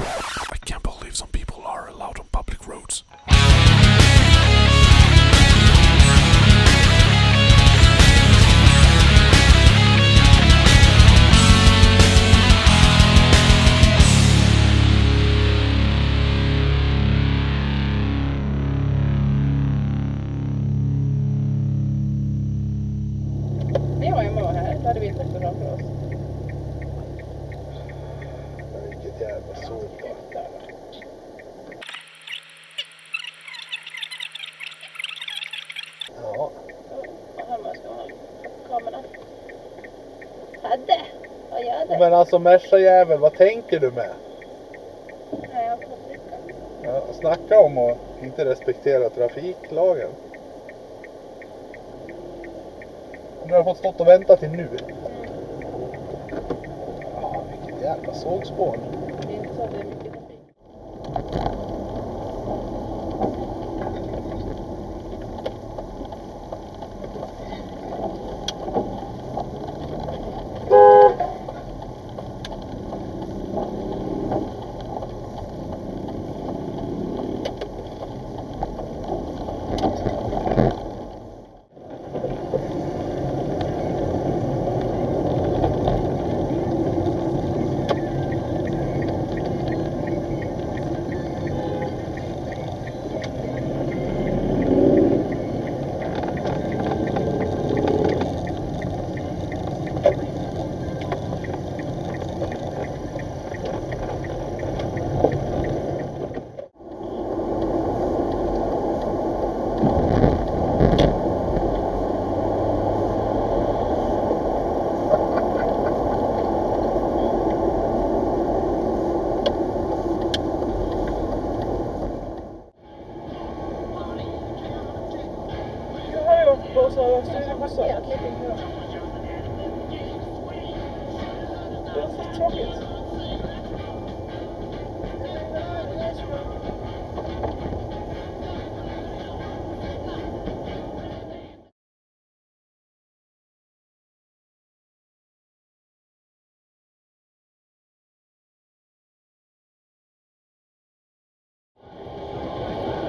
I can't believe some people are allowed on public roads. Det var ju bra här, då hade vi inte bra för oss. Vilket jävla sol. Ja. Här ska man kameran. Hade, vad gör det? Men alltså Mersa jävel, vad tänker du med? Nej, jag får trycka. Ja, snacka om att inte respektera trafiklagen. Nu har jag fått stått och vänta till nu. Ja, vilket jävla sågspån. Det är inte så att det är mycket trafik.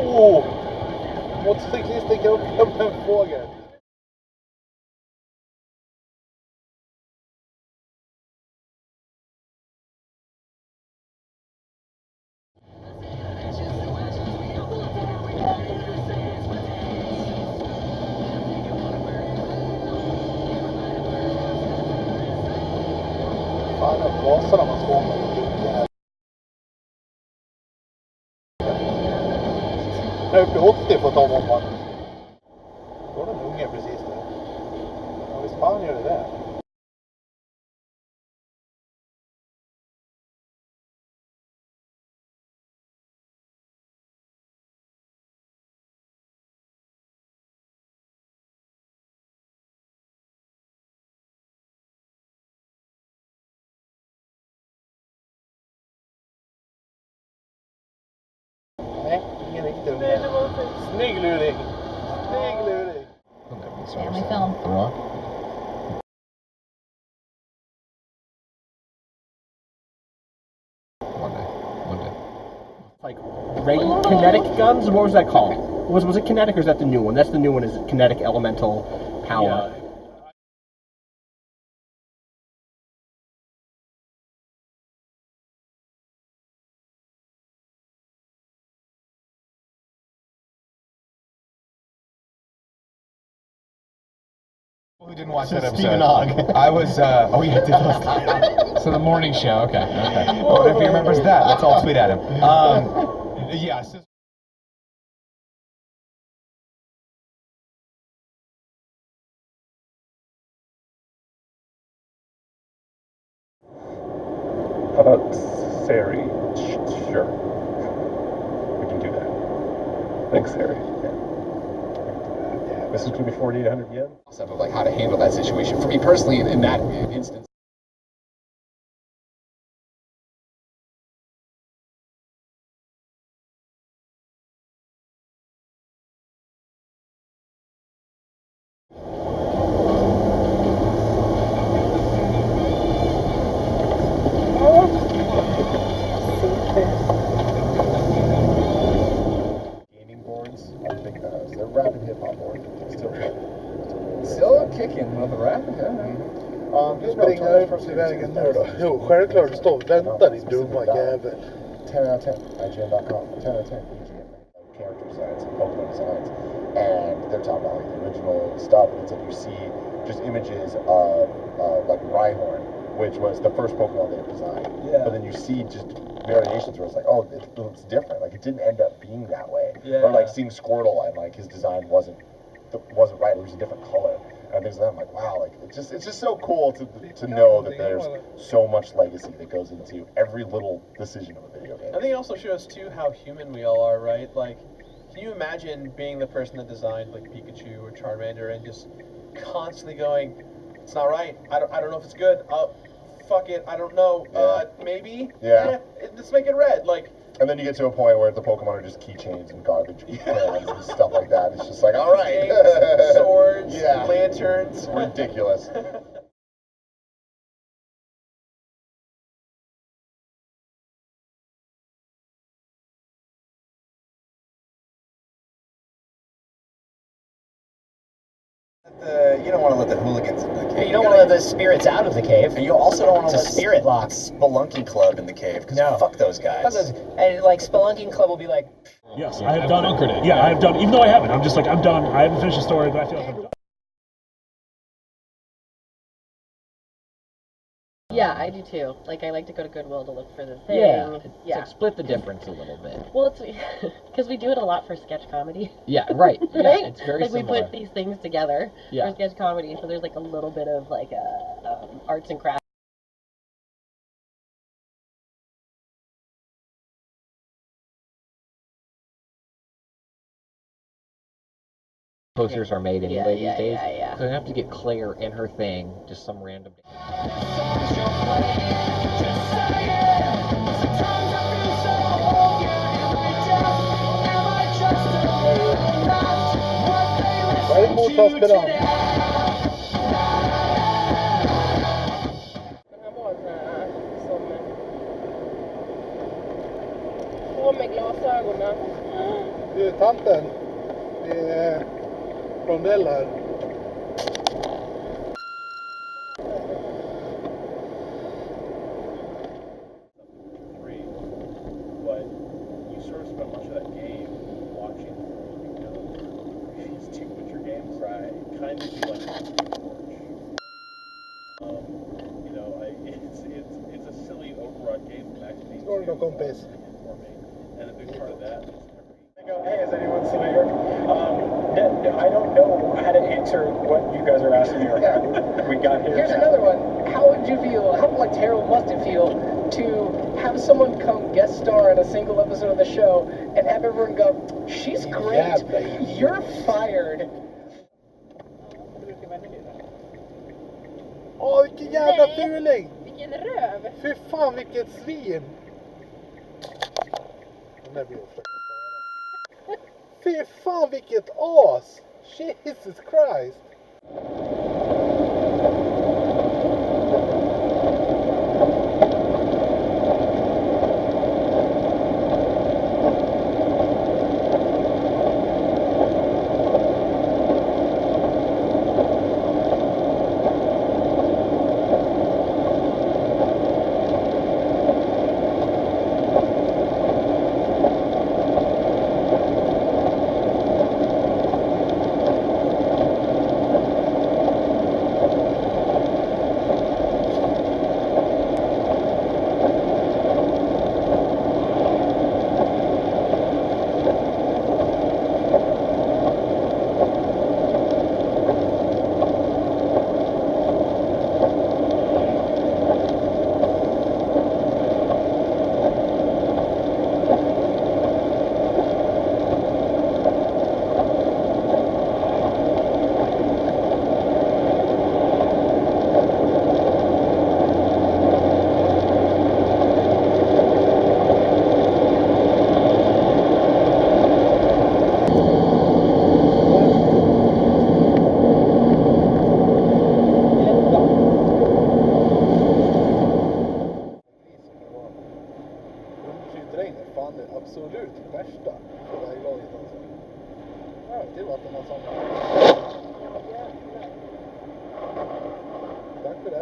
Åh! Motorcyklisten kan åka upp en fågel. Fan, jag gasar när man ska åka. Jag är uppe i 80 på ta om man. Då är den unge precis där. Ja, i Spanien är det där. Nej, ingen riktig unge. Nej, det var faktiskt. Snygg luring! Snygg luring! Yeah, we film. Bra. One day. Like ray kinetic guns? What was that called? Was it kinetic or is that the new one? That's the new one. Is kinetic elemental power? Yeah. Who didn't watch that Stephen episode? Ogg. I was, oh yeah, I did last So the morning show, okay. Well, if he remembers that, let's all tweet at him. Yeah, so How about Sari? Sure. We can do that. Thanks, Sari. Yeah, this is going to be 4,800 yen. of like how to handle that situation. For me personally, in that instance. kicking with a rabbit. Springa ut i vägen nu då. Jo, självklart stå och vänta din dumma jävel. 10 out of 10, IGN.com, 10 out of 10, IGN. Character designs and Pokemon designs. And they're talking about like the original stuff. And it's like you see just images of like Rhyhorn, which was the first Pokemon they designed. Yeah. But then you see just variations where it's like, oh, it's different. Like it didn't end up being that way. Yeah. Or like seeing Squirtle and like his design wasn't right. It was a different color. And things like that. I'm like, wow, like it's just so cool to know that there's so much legacy that goes into every little decision of a video game. I think it also shows too how human we all are, right? Like, can you imagine being the person that designed like Pikachu or Charmander and just constantly going, it's not right. I don't know if it's good. Fuck it. I don't know. Maybe. Yeah. Let's make it red. Like. And then you get to a point where the Pokemon are just keychains and garbage cans and stuff like that. It's just like, all right. Swords, yeah. Lanterns. Ridiculous. You don't want to let the hooligans in the cave. You don't want to let the spirits out of the cave. And you also don't want to let spirit lock Spelunky Club in the cave, because fuck those guys. And like Spelunking Club will be like, yes, I have done it. Yeah, I have done. Even though I haven't, I'm just like, I'm done. I haven't finished the story, but I feel like I'm done. Yeah, I do too. Like, I like to go to Goodwill to look for the thing. yeah, it's like split the difference a little bit. Well, it's because we do it a lot for sketch comedy. Yeah, right. Right? Yeah, it's very like similar. we put these things together for sketch comedy, so there's like a little bit of like arts and crafts. Posters are made anyway these days. Yeah. So I have to get Claire in her thing, just some random. Vad är det mottagspelaren? Den här var som på med glasögonen. Du, tanten. Det är rondell här. But you sort of spent much of that game watching these two Witcher games. Right. Kind of be like it's a silly overwrought game from actually Står det någon kompis? and a big part of that is Hey, is anyone still here? I don't know how to answer what you guys are asking me right now. We got here. Here's another one. How would you feel, how terrible must it feel to have someone come guest star in a single episode of the show and have everyone go, she's great, you're fired. Åh, vilken jävla fuling! Vilken röv! Fy fan, vilket svin! Den där blir fy fan, vilket as! Jesus Christ!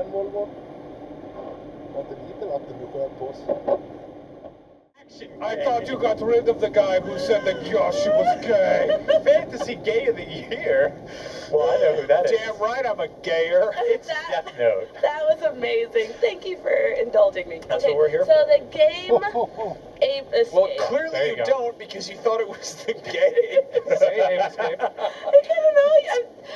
den Volvo. Var inte lite vatten du sköt på oss? I thought you got rid of the guy who said that Josh was gay. Fantasy Gay of the Year? Well, I know who that is. Damn right I'm a gayer. It's Death Note. That was amazing. Thank you for indulging me. That's what we're here for. So the game Ape Escape. Well, clearly you don't because you thought it was the gay. Say Ape Escape. I don't know.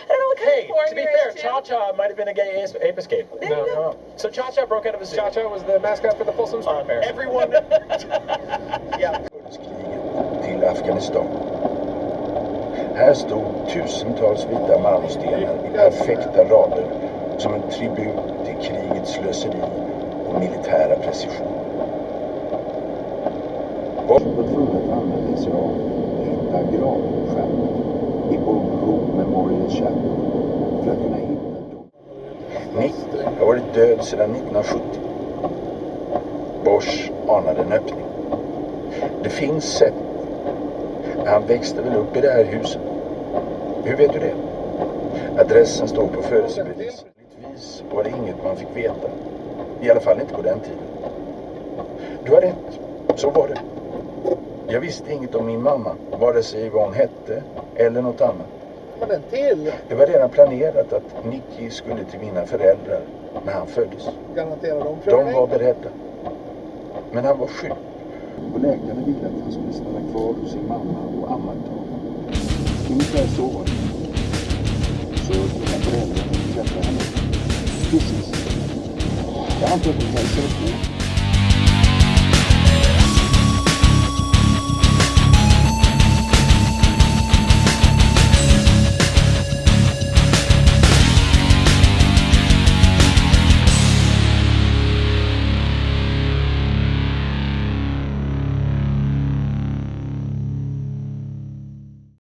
I don't know what kind of porn to be you're fair, into. Cha-Cha might have been a gay Ape Escape. No. So Cha-Cha broke out of his zoo. Cha-Cha was the mascot for the Folsom Street Fair. Everyone... yeah. Till Afghanistan. Här stod tusentals vita malmstenar i perfekta rader som en tribut till krigets slöseri och militära precision. Var var tvungen att använda sig av hitta gravskärmen i Memorial Chapter för att kunna hitta dem. Nick har varit död sedan 1970. Bosch anade en öppning. Det finns sätt. Han växte väl upp i det här huset. Hur vet du det? Adressen står på födelsebevis. Vis var det inget man fick veta. I alla fall inte på den tiden. Du har rätt. Så var det. Jag visste inget om min mamma. Vare sig vad hon hette eller något annat. Men en till. Det var redan planerat att Nicky skulle till mina föräldrar när han föddes. Garanterar omkörning. De var beredda. Men han var sjuk. Och läkarna ville att han skulle stanna kvar hos sin mamma och amma ett tag. Ungefär så var det. Så mina föräldrar träffade henne. Precis. Jag antar att de hälsade på.